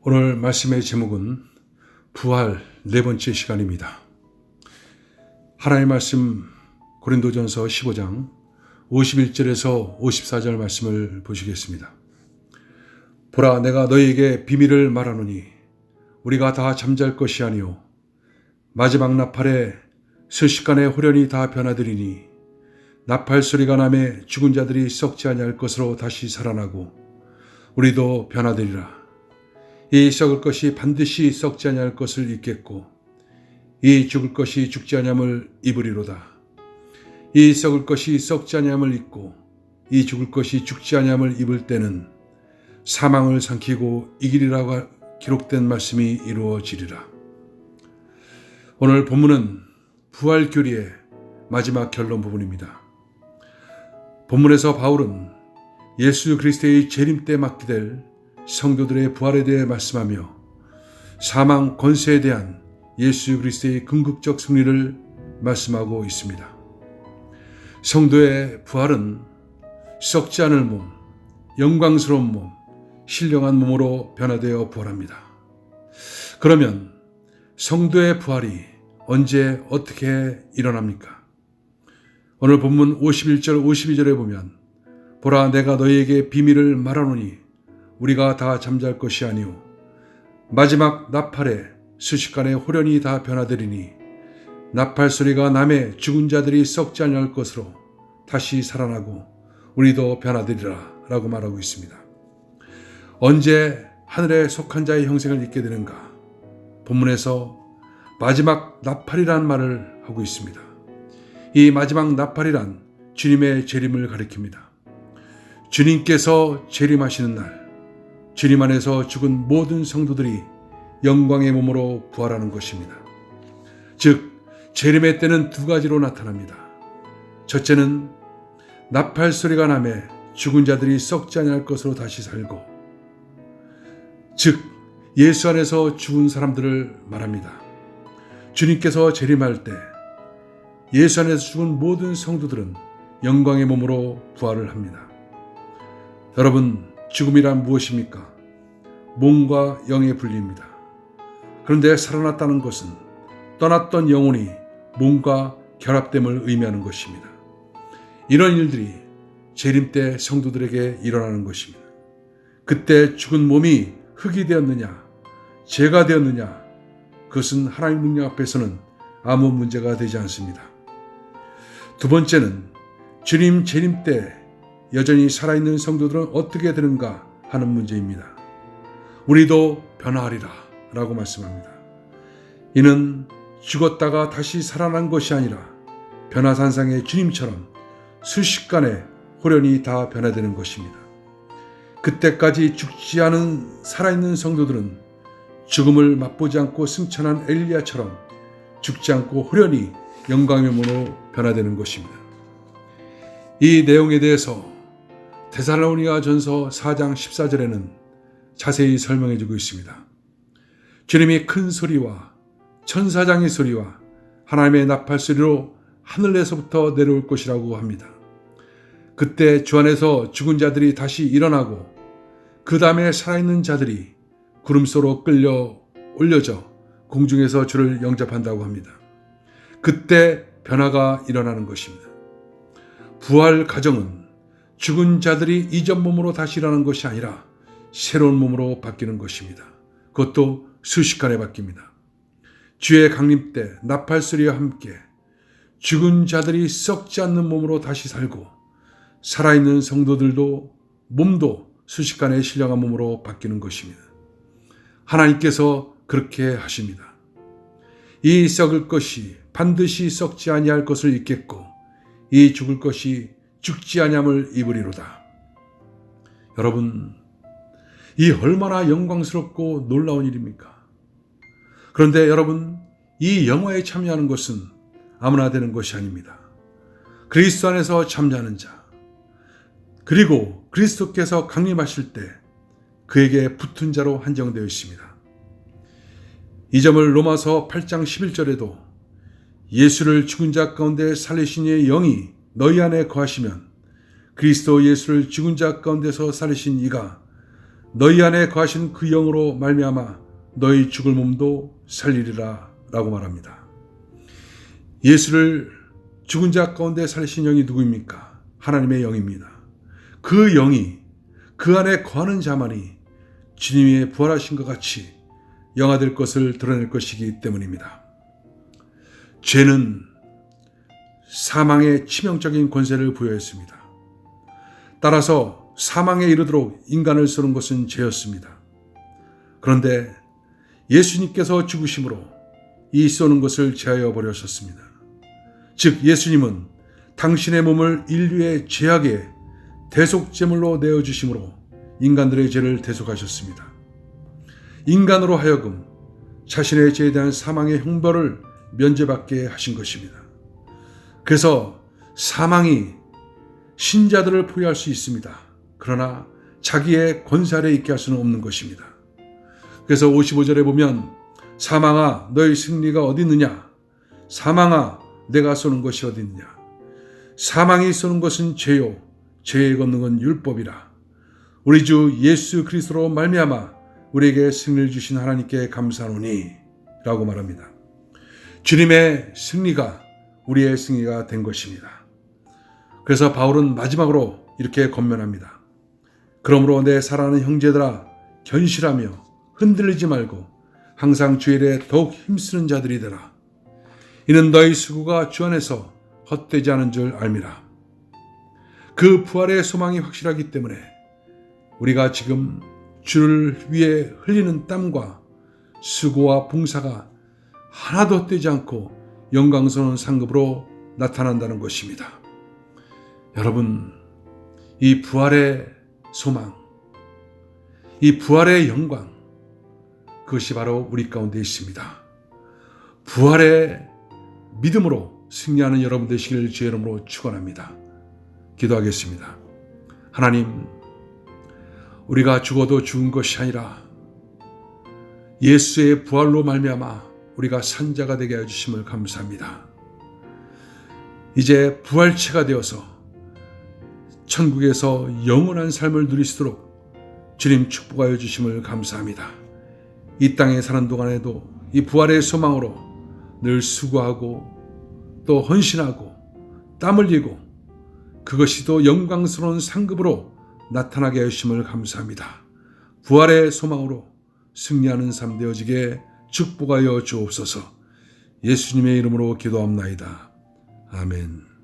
오늘 말씀의 제목은 부활 네 번째 시간입니다. 하나님의 말씀 고린도전서 15장 51절에서 54절 말씀을 보시겠습니다. 보라, 내가 너희에게 비밀을 말하노니 우리가 다 잠잘 것이 아니요 마지막 나팔에 순식간에 호련히 다 변화되리니 나팔 소리가 나매 죽은 자들이 썩지 아니할 것으로 다시 살아나고 우리도 변화되리라. 이 썩을 것이 반드시 썩지 아니할 것을 입겠고 이 죽을 것이 죽지 아니함을 입으리로다. 이 썩을 것이 썩지 아니함을 입고 이 죽을 것이 죽지 아니함을 입을 때는 사망을 삼키고 이기리라고 기록된 말씀이 이루어지리라. 오늘 본문은 부활교리의 마지막 결론 부분입니다. 본문에서 바울은 예수 그리스도의 재림 때 맡게 될 성도들의 부활에 대해 말씀하며 사망 권세에 대한 예수 그리스도의 궁극적 승리를 말씀하고 있습니다. 성도의 부활은 썩지 않을 몸, 영광스러운 몸, 신령한 몸으로 변화되어 부활합니다. 그러면 성도의 부활이 언제 어떻게 일어납니까? 오늘 본문 51절 52절에 보면 보라, 내가 너희에게 비밀을 말하노니 우리가 다 잠잘 것이 아니오 마지막 나팔에 순식간에 호련히 다 변화되리니 나팔 소리가 나매 죽은 자들이 썩지 아니할 것으로 다시 살아나고 우리도 변화되리라 라고 말하고 있습니다. 언제 하늘에 속한 자의 형생을 입게 되는가? 본문에서 마지막 나팔이란 말을 하고 있습니다. 이 마지막 나팔이란 주님의 재림을 가리킵니다. 주님께서 재림하시는 날 주님 안에서 죽은 모든 성도들이 영광의 몸으로 부활하는 것입니다. 즉 재림의 때는 두 가지로 나타납니다. 첫째는 나팔 소리가 나매 죽은 자들이 썩지 아니할 것으로 다시 살고, 즉 예수 안에서 죽은 사람들을 말합니다. 주님께서 재림할 때 예수 안에서 죽은 모든 성도들은 영광의 몸으로 부활을 합니다. 여러분, 죽음이란 무엇입니까? 몸과 영의 분리입니다. 그런데 살아났다는 것은 떠났던 영혼이 몸과 결합됨을 의미하는 것입니다. 이런 일들이 재림 때 성도들에게 일어나는 것입니다. 그때 죽은 몸이 흙이 되었느냐, 재가 되었느냐, 그것은 하나님 능력 앞에서는 아무 문제가 되지 않습니다. 두 번째는 주님 재림 때 여전히 살아있는 성도들은 어떻게 되는가 하는 문제입니다. 우리도 변화하리라 라고 말씀합니다. 이는 죽었다가 다시 살아난 것이 아니라 변화산상의 주님처럼 순식간에 호련히 다 변화되는 것입니다. 그때까지 죽지 않은 살아있는 성도들은 죽음을 맛보지 않고 승천한 엘리야처럼 죽지 않고 호련히 영광의 몸으로 변화되는 것입니다. 이 내용에 대해서 데살로니가 전서 4장 14절에는 자세히 설명해 주고 있습니다. 주님이 큰 소리와 천사장의 소리와 하나님의 나팔 소리로 하늘에서부터 내려올 것이라고 합니다. 그때 주 안에서 죽은 자들이 다시 일어나고 그 다음에 살아있는 자들이 구름소로 끌려 올려져 공중에서 주를 영접한다고 합니다. 그때 변화가 일어나는 것입니다. 부활 가정은 죽은 자들이 이전 몸으로 다시 일어나는 것이 아니라 새로운 몸으로 바뀌는 것입니다. 그것도 순식간에 바뀝니다. 주의 강림 때 나팔 소리와 함께 죽은 자들이 썩지 않는 몸으로 다시 살고 살아있는 성도들도 몸도 순식간에 신령한 몸으로 바뀌는 것입니다. 하나님께서 그렇게 하십니다. 이 썩을 것이 반드시 썩지 아니할 것을 입겠고 이 죽을 것이 죽지 아니함을 입으리로다. 여러분, 이 얼마나 영광스럽고 놀라운 일입니까? 그런데 여러분, 이 영화에 참여하는 것은 아무나 되는 것이 아닙니다. 그리스도 안에서 참여하는 자, 그리고 그리스도께서 강림하실 때 그에게 붙은 자로 한정되어 있습니다. 이 점을 로마서 8장 11절에도 예수를 죽은 자 가운데 살리신 이의 영이 너희 안에 거하시면 그리스도 예수를 죽은 자 가운데서 살리신 이가 너희 안에 거하신 그 영으로 말미암아 너희 죽을 몸도 살리리라 라고 말합니다. 예수를 죽은 자 가운데 살리신 영이 누구입니까? 하나님의 영입니다. 그 영이 그 안에 거하는 자만이 주님의 부활하신 것 같이 영화될 것을 드러낼 것이기 때문입니다. 죄는 사망의 치명적인 권세를 부여했습니다. 따라서 사망에 이르도록 인간을 쏘는 것은 죄였습니다. 그런데 예수님께서 죽으심으로 이 쏘는 것을 제하여 버리셨습니다. 즉 예수님은 당신의 몸을 인류의 죄악의 대속제물로 내어주심으로 인간들의 죄를 대속하셨습니다. 인간으로 하여금 자신의 죄에 대한 사망의 형벌을 면제받게 하신 것입니다. 그래서 사망이 신자들을 포위할 수 있습니다. 그러나 자기의 권세 아래 있게 할 수는 없는 것입니다. 그래서 55절에 보면 사망아 너의 승리가 어디 있느냐? 사망아 내가 쏘는 것이 어디 있느냐? 사망이 쏘는 것은 죄요 죄의 권능은 율법이라. 우리 주 예수 그리스도로 말미암아 우리에게 승리를 주신 하나님께 감사하노니 라고 말합니다. 주님의 승리가 우리의 승리가 된 것입니다. 그래서 바울은 마지막으로 이렇게 권면합니다. 그러므로 내 사랑하는 형제들아 견실하며 흔들리지 말고 항상 주 일에 더욱 힘쓰는 자들이 되라. 이는 너희 수고가 주 안에서 헛되지 않은 줄 알미라. 그 부활의 소망이 확실하기 때문에 우리가 지금 주를 위해 흘리는 땀과 수고와 봉사가 하나도 헛되지 않고 영광스러운 상급으로 나타난다는 것입니다. 여러분, 이 부활의 소망, 이 부활의 영광, 그것이 바로 우리 가운데 있습니다. 부활의 믿음으로 승리하는 여러분 되시기를 주의 이름으로 축원합니다. 기도하겠습니다. 하나님, 우리가 죽어도 죽은 것이 아니라 예수의 부활로 말미암아 우리가 산자가 되게 해주심을 감사합니다. 이제 부활체가 되어서 천국에서 영원한 삶을 누리시도록 주님 축복하여 주심을 감사합니다. 이 땅에 사는 동안에도 이 부활의 소망으로 늘 수고하고 또 헌신하고 땀 흘리고 그것이 또 영광스러운 상급으로 나타나게 해주심을 감사합니다. 부활의 소망으로 승리하는 삶 되어지게 축복하여 주옵소서. 예수님의 이름으로 기도합나이다. 아멘.